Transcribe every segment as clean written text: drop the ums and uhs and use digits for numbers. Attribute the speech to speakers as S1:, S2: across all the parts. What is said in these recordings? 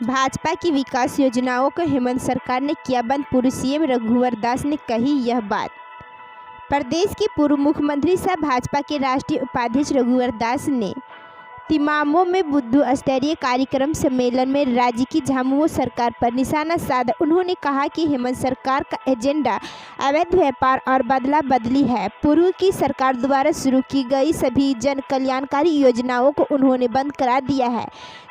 S1: भाजपा की विकास योजनाओं को हेमंत सरकार ने किया बंद, पूर्व सीएम रघुवर दास ने कही यह बात। प्रदेश के पूर्व मुख्यमंत्री सह भाजपा के राष्ट्रीय उपाध्यक्ष रघुवर दास ने तिमामो में बुद्ध स्तरीय कार्यक्रम सम्मेलन में राज्य की झामुमो सरकार पर निशाना साधा। उन्होंने कहा कि हेमंत सरकार का एजेंडा अवैध व्यापार और बदला बदली है। पूर्व की सरकार द्वारा शुरू की गई सभी जन कल्याणकारी योजनाओं को उन्होंने बंद करा दिया है।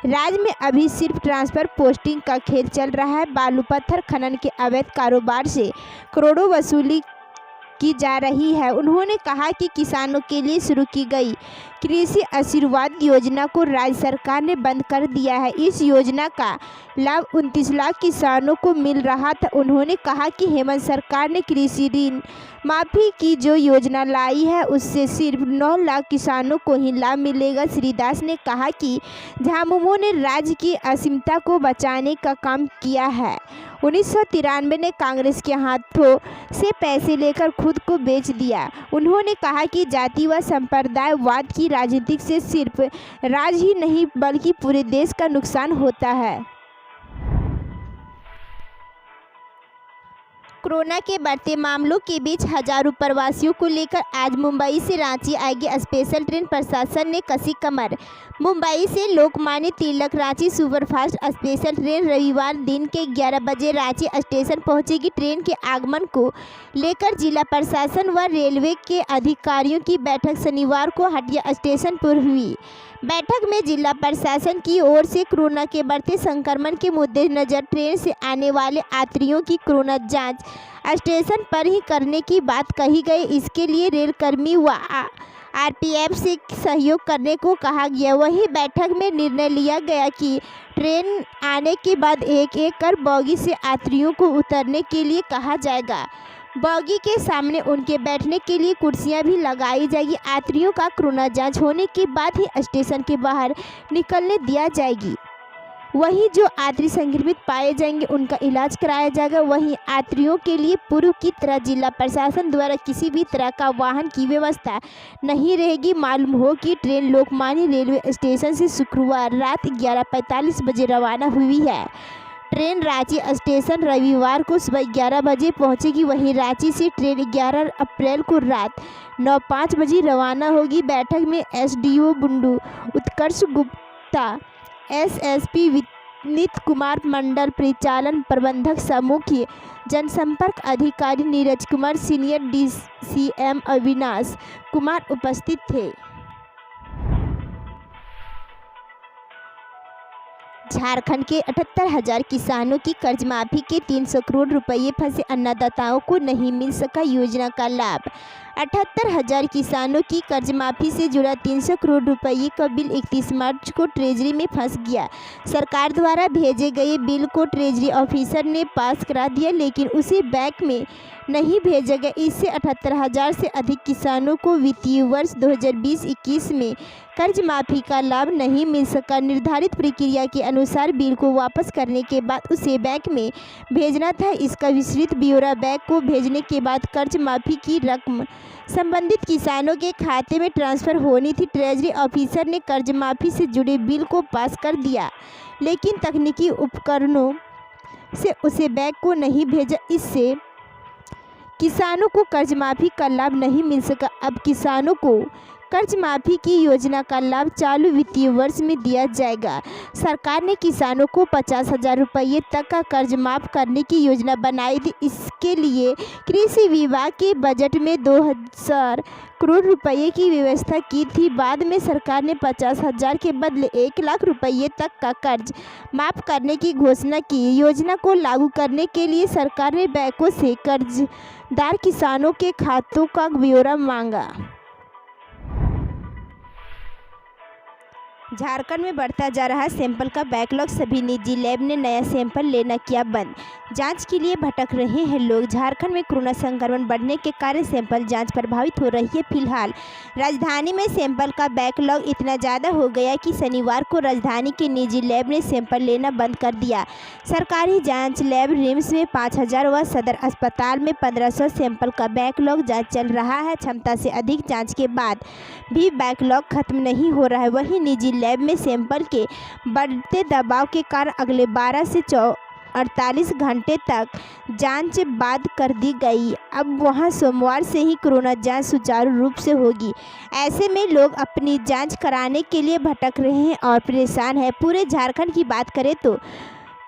S1: राज्य में अभी सिर्फ ट्रांसफर पोस्टिंग का खेल चल रहा है। बालू पत्थर खनन के अवैध कारोबार से करोड़ों वसूली की जा रही है। उन्होंने कहा कि किसानों के लिए शुरू की गई कृषि आशीर्वाद योजना को राज्य सरकार ने बंद कर दिया है। इस योजना का लाभ 29 लाख किसानों को मिल रहा था। उन्होंने कहा कि हेमंत सरकार ने कृषि ऋण माफी की जो योजना लाई है उससे सिर्फ 9 लाख किसानों को ही लाभ मिलेगा। श्री दास ने कहा कि झामुमो ने राज्य की अस्मिता को बचाने का काम किया है। 1993 में कांग्रेस के हाथों से पैसे लेकर खुद को बेच दिया। उन्होंने कहा कि जाति व संप्रदायवाद की राजनीति से सिर्फ राज्य ही नहीं बल्कि पूरे देश का नुकसान होता है। कोरोना के बढ़ते मामलों के बीच हजारों प्रवासियों को लेकर आज मुंबई से रांची आएगी स्पेशल ट्रेन। प्रशासन ने कसी कमर। मुंबई से Lokmanya Tilak Ranchi superfast special train रविवार दिन के 11 बजे रांची स्टेशन पहुंचेगी। ट्रेन के आगमन को लेकर जिला प्रशासन व रेलवे के अधिकारियों की बैठक शनिवार को हटिया स्टेशन पर हुई। बैठक में जिला प्रशासन की ओर से कोरोना के बढ़ते संक्रमण के मद्देनजर ट्रेन से आने वाले यात्रियों की कोरोना जांच स्टेशन पर ही करने की बात कही गई। इसके लिए रेलकर्मी व आरपीएफ से सहयोग करने को कहा गया। वहीं बैठक में निर्णय लिया गया कि ट्रेन आने के बाद एक एक कर बोगी से यात्रियों को उतरने के लिए कहा जाएगा। बोगी के सामने उनके बैठने के लिए कुर्सियां भी लगाई जाएगी। यात्रियों का कोरोना जांच होने के बाद ही स्टेशन के बाहर निकलने दिया जाएगी। वहीं जो यात्री संक्रमित पाए जाएंगे उनका इलाज कराया जाएगा। वहीं यात्रियों के लिए पूर्व की तरह जिला प्रशासन द्वारा किसी भी तरह का वाहन की व्यवस्था नहीं रहेगी। मालूम हो कि ट्रेन लोकमान्य रेलवे स्टेशन से शुक्रवार रात 11:45 बजे रवाना हुई है। ट्रेन रांची स्टेशन रविवार को सुबह 11 बजे पहुंचेगी। वहीं रांची से ट्रेन 11 अप्रैल को रात 9:05 बजे रवाना होगी। बैठक में एसडीओ बुंडू उत्कर्ष गुप्ता, एसएसपी विनीत कुमार, मंडल परिचालन प्रबंधक मुख्य जनसंपर्क अधिकारी नीरज कुमार, सीनियर डीसीएम अविनाश कुमार उपस्थित थे। झारखंड के 78,000 किसानों की कर्ज माफी के 300 करोड़ रुपए फंसे अन्नदाताओं को नहीं मिल सका योजना का लाभ। 78,000 किसानों की कर्ज माफी से जुड़ा 300 करोड़ रुपए का बिल 31 मार्च को ट्रेजरी में फंस गया। सरकार द्वारा भेजे गए बिल को ट्रेजरी ऑफिसर ने पास करा दिया, लेकिन उसे बैंक में नहीं भेजा गया। इससे 78,000 से अधिक किसानों को वित्तीय वर्ष 2020-21 में कर्ज माफी का लाभ नहीं मिल सका। निर्धारित प्रक्रिया के अनुसार बिल को वापस करने के बाद उसे बैंक में भेजना था। इसका विस्तृत ब्यौरा बैंक को भेजने के बाद कर्ज माफी की रकम संबंधित किसानों के खाते में ट्रांसफर होनी थी। ट्रेजरी ऑफिसर ने कर्ज माफी से जुड़े बिल को पास कर दिया, लेकिन तकनीकी उपकरणों से उसे बैंक को नहीं भेजा। इससे किसानों को कर्ज माफी का लाभ नहीं मिल सका। अब किसानों को कर्ज माफी की योजना का लाभ चालू वित्तीय वर्ष में दिया जाएगा। सरकार ने किसानों को 50,000 रुपये तक का कर्ज माफ करने की योजना बनाई थी। इसके लिए कृषि विभाग के बजट में 2,000 करोड़ रुपए की व्यवस्था की थी। बाद में सरकार ने 50,000 के बदले 1 लाख रुपये तक का कर्ज माफ करने की घोषणा की। योजना को लागू करने के लिए सरकार ने बैंकों से कर्जदार किसानों के खातों का ब्यौरा मांगा। झारखंड में बढ़ता जा रहा सैंपल का बैकलॉग। सभी निजी लैब ने नया सैंपल लेना किया बंद। जांच के लिए भटक रहे हैं लोग। झारखंड में कोरोना संक्रमण बढ़ने के कारण सैंपल जांच प्रभावित हो रही है। फिलहाल राजधानी में सैंपल का बैकलॉग इतना ज़्यादा हो गया कि शनिवार को राजधानी के निजी लैब ने सैंपल लेना बंद कर दिया। सरकारी जांच लैब रिम्स में 5,000 व सदर अस्पताल में 1,500 सैंपल का बैकलॉग जाँच चल रहा है। क्षमता से अधिक जाँच के बाद भी बैकलॉग खत्म नहीं हो रहा है। वहीं निजी लैब लैब में सैंपल के बढ़ते दबाव के कारण अगले 12 से 48 घंटे तक जांच बाद कर दी गई। अब वहां सोमवार से ही कोरोना जांच सुचारू रूप से होगी। ऐसे में लोग अपनी जांच कराने के लिए भटक रहे हैं और परेशान हैं। पूरे झारखंड की बात करें तो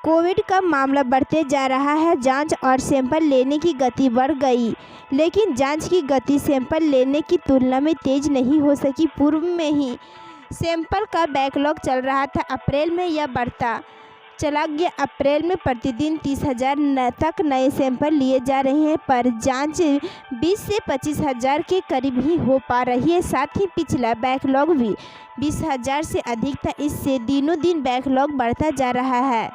S1: कोविड का मामला बढ़ते जा रहा है। जांच और सैंपल लेने की गति बढ़ गई, लेकिन जांच की गति सैंपल लेने की तुलना में तेज नहीं हो सकी। पूर्व में ही सैंपल का बैकलॉग चल रहा था। अप्रैल में यह बढ़ता चला गया। अप्रैल में प्रतिदिन 30,000 तक नए सैंपल लिए जा रहे हैं, पर जांच 20 से 25,000 के करीब ही हो पा रही है। साथ ही पिछला बैकलॉग भी 20,000 से अधिक था। इससे दिनों दिन बैकलॉग बढ़ता जा रहा है।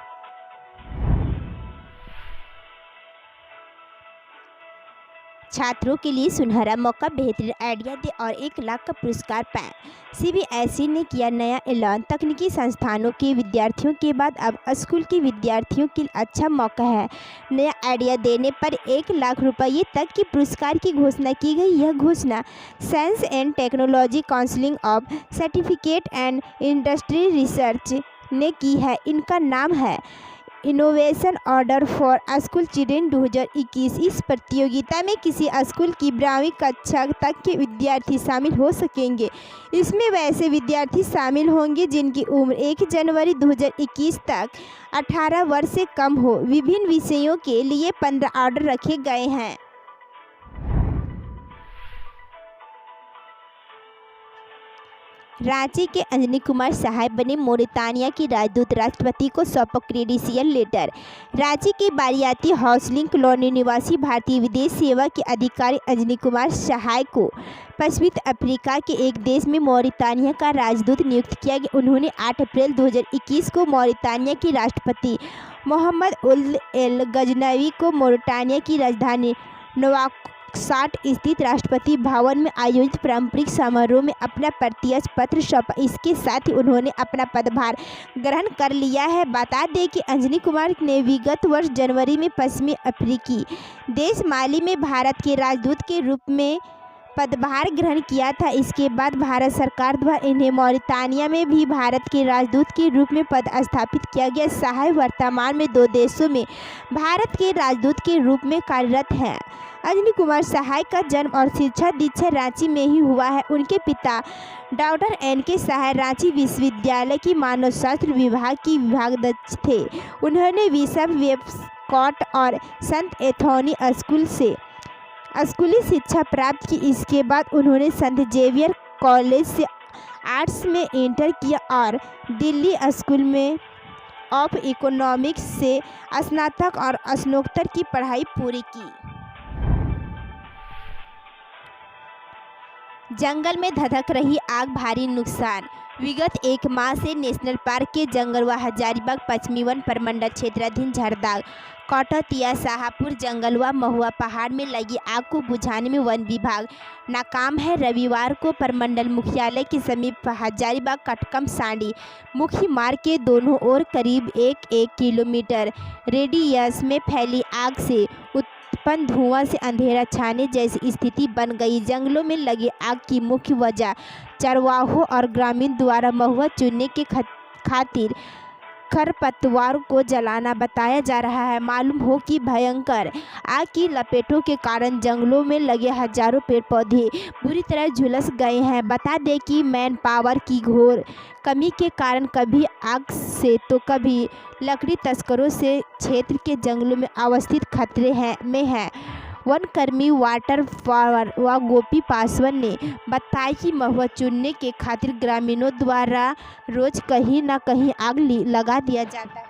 S1: छात्रों के लिए सुनहरा मौका, बेहतरीन आइडिया दे और 1 लाख का पुरस्कार पाएं। सीबीएसई ने किया नया ऐलान। तकनीकी संस्थानों के विद्यार्थियों के बाद अब स्कूल के विद्यार्थियों के लिए अच्छा मौका है। नया आइडिया देने पर 1 लाख रुपये तक के पुरस्कार की घोषणा की गई। यह घोषणा science and technology council of certificate and industry research ने की है। इनका नाम है innovation order for school children 2021। इस प्रतियोगिता में किसी स्कूल की 12वीं कक्षा तक के विद्यार्थी शामिल हो सकेंगे। इसमें वैसे विद्यार्थी शामिल होंगे जिनकी उम्र 1 जनवरी 2021 तक 18 वर्ष से कम हो। विभिन्न विषयों के लिए 15 ऑर्डर रखे गए हैं। रांची के अंजनी कुमार सहाय बने। मोरितानिया की राजदूत, राष्ट्रपति को सौंपा क्रेडेंशियल लेटर। रांची के बारियाती हाउसिंग कॉलोनी निवासी भारतीय विदेश सेवा के अधिकारी अंजनी कुमार सहाय को पश्चिमी अफ्रीका के एक देश में मोरितानिया का राजदूत नियुक्त किया गया। उन्होंने 8 अप्रैल 2021 को मोरितानिया के राष्ट्रपति मोहम्मद उल एल गजनवी को मोरितानिया की राजधानी नवाकशाट स्थित राष्ट्रपति भवन में आयोजित पारंपरिक समारोह में अपना प्रतिज्ञा पत्र सौंपा। इसके साथ ही उन्होंने अपना पदभार ग्रहण कर लिया है। बता दें कि अंजनी कुमार ने विगत वर्ष जनवरी में पश्चिमी अफ्रीकी देश माली में भारत के राजदूत के रूप में पदभार ग्रहण किया था। इसके बाद भारत सरकार द्वारा इन्हें मोरितानिया में भी भारत के राजदूत के रूप में पदस्थापित किया गया। सहाय वर्तमान में 2 देशों में भारत के राजदूत के रूप में कार्यरत हैं। अंजनी कुमार सहाय का जन्म और शिक्षा दीक्षा रांची में ही हुआ है। उनके पिता डॉक्टर NK सहाय रांची विश्वविद्यालय की मानव शास्त्र विभाग की विभागाध्यक्ष थे। उन्होंने बिशप वेस्टकॉट और संत एंथोनी स्कूल से स्कूली शिक्षा प्राप्त की। इसके बाद उन्होंने संत जेवियर कॉलेज से आर्ट्स में इंटर किया और दिल्ली स्कूल में ऑफ इकोनॉमिक्स से स्नातक और स्नातकोत्तर की पढ़ाई पूरी की। जंगल में धधक रही आग, भारी नुकसान। विगत 1 माह से नेशनल पार्क के जंगल व हजारीबाग पश्चिमी वन प्रमंडल क्षेत्राधीन झरदाग, कटौतिया, शाहपुर जंगल व महुआ पहाड़ में लगी आग को बुझाने में वन विभाग नाकाम है। रविवार को प्रमंडल मुख्यालय के समीप हजारीबाग कटकम सांडी मुख्य मार्ग के दोनों ओर करीब 1 किलोमीटर रेडियस में फैली आग से उत्पन्न धुआं से अंधेरा छाने जैसी स्थिति बन गई। जंगलों में लगी आग की मुख्य वजह चरवाहों और ग्रामीण द्वारा महुआ चुनने के खातिर खरपतवार को जलाना बताया जा रहा है। मालूम हो कि भयंकर आग की लपेटों के कारण जंगलों में लगे हजारों पेड़ पौधे बुरी तरह झुलस गए हैं। बता दें कि मैन पावर की घोर कमी के कारण कभी आग से तो कभी लकड़ी तस्करों से क्षेत्र के जंगलों में अवस्थित खतरे में है। वन कर्मी वाटर पावर व गोपी पासवान ने बताया कि महुआ चुनने के खातिर ग्रामीणों द्वारा रोज कहीं न कहीं आग लगा दिया जाता है।